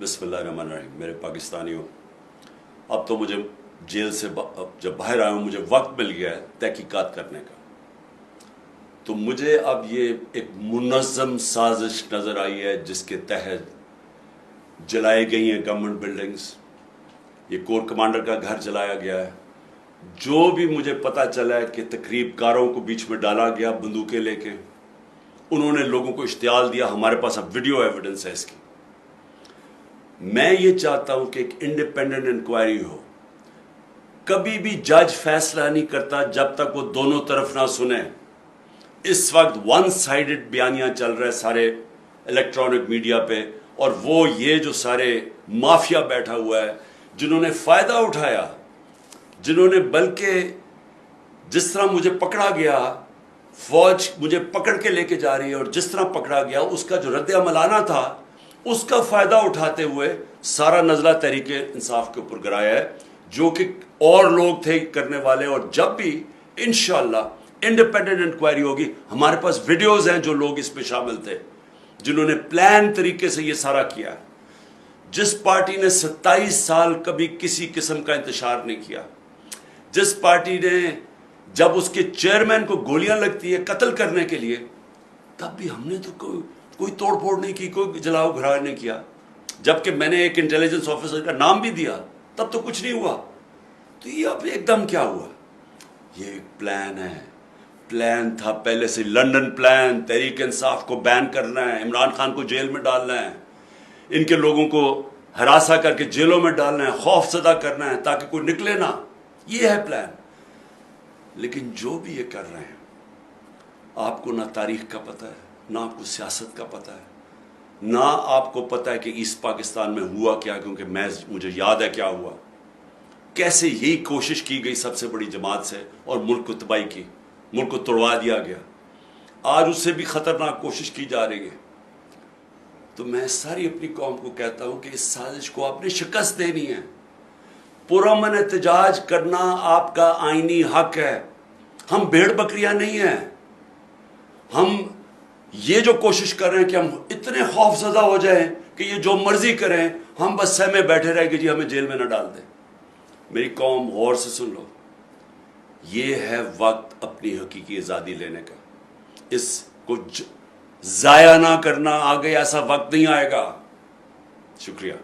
बिस्मिल्लाहिर्रहमानिर्रहीम। मेरे पाकिस्तानियों, अब तो मुझे जेल से जब बाहर आया हूँ मुझे वक्त मिल गया है तहकीकात करने का। तो मुझे अब ये एक मुनज़्ज़म साजिश नज़र आई है जिसके तहत जलाई गई हैं गवर्नमेंट बिल्डिंग्स, ये कोर कमांडर का घर जलाया गया है। जो भी मुझे पता चला है कि तकरीबकारों को बीच में डाला गया बंदूकें लेके, उन्होंने लोगों को इश्तियाल दिया। हमारे पास अब वीडियो एविडेंस है इसकी। मैं ये चाहता हूं कि एक इंडिपेंडेंट इंक्वायरी हो। कभी भी जज फैसला नहीं करता जब तक वो दोनों तरफ ना सुने। इस वक्त वन साइडेड बयानियां चल रहे हैं सारे इलेक्ट्रॉनिक मीडिया पे, और वो ये जो सारे माफिया बैठा हुआ है जिन्होंने फायदा उठाया, जिन्होंने बल्कि जिस तरह मुझे पकड़ा गया, फौज मुझे पकड़ के लेके जा रही है और जिस तरह पकड़ा गया उसका जो रद्द अमल आना था उसका फायदा उठाते हुए सारा नजला तहरीके इंसाफ के ऊपर गिराया है, जो कि और लोग थे करने वाले। और जब भी इंशाअल्लाह इंडिपेंडेंट इंक्वायरी होगी, हमारे पास वीडियोस हैं जो लोग इसमें शामिल थे जिन्होंने प्लान तरीके से ये सारा किया। जिस पार्टी ने 27 साल कभी किसी किस्म का इंतशार नहीं किया, जिस पार्टी ने जब उसके चेयरमैन को गोलियां लगती है कत्ल करने के लिए, तब भी हमने तो कोई तोड़फोड़ नहीं की, कोई जलाओ घराव नहीं किया। जबकि मैंने एक इंटेलिजेंस ऑफिसर का नाम भी दिया तब तो कुछ नहीं हुआ। तो ये अब एकदम क्या हुआ? ये एक प्लान है, प्लान था पहले से, लंदन प्लान। तहरीक इंसाफ को बैन करना है, इमरान खान को जेल में डालना है, इनके लोगों को हरासा करके जेलों में डालना है, खौफ ज़दा करना है ताकि कोई निकले ना। ये है प्लान। लेकिन जो भी ये कर रहे हैं, आपको ना तारीख का पता है, ना आपको सियासत का पता है, ना आपको पता है कि ईस्ट पाकिस्तान में हुआ क्या, क्योंकि मुझे याद है क्या हुआ। कैसे यही कोशिश की गई सबसे बड़ी जमात से और मुल्क को तबाही की, मुल्क को तोड़वा दिया गया। आज उससे भी खतरनाक कोशिश की जा रही है। तो मैं सारी अपनी कौम को कहता हूं कि इस साजिश को आपने शिकस्त देनी है। पुरअमन एहतजाज करना आपका आईनी हक है। हम भेड़ बकरियां नहीं हैं। हम ये जो कोशिश कर रहे हैं कि हम इतने खौफजदा हो जाएं कि ये जो मर्जी करें, हम बस सहमे बैठे रहे कि जी हमें जेल में ना डाल दें। मेरी कौम गौर से सुन लो, ये है वक्त अपनी हकीकी आज़ादी लेने का। इसको जाया ना करना, आगे ऐसा वक्त नहीं आएगा। शुक्रिया।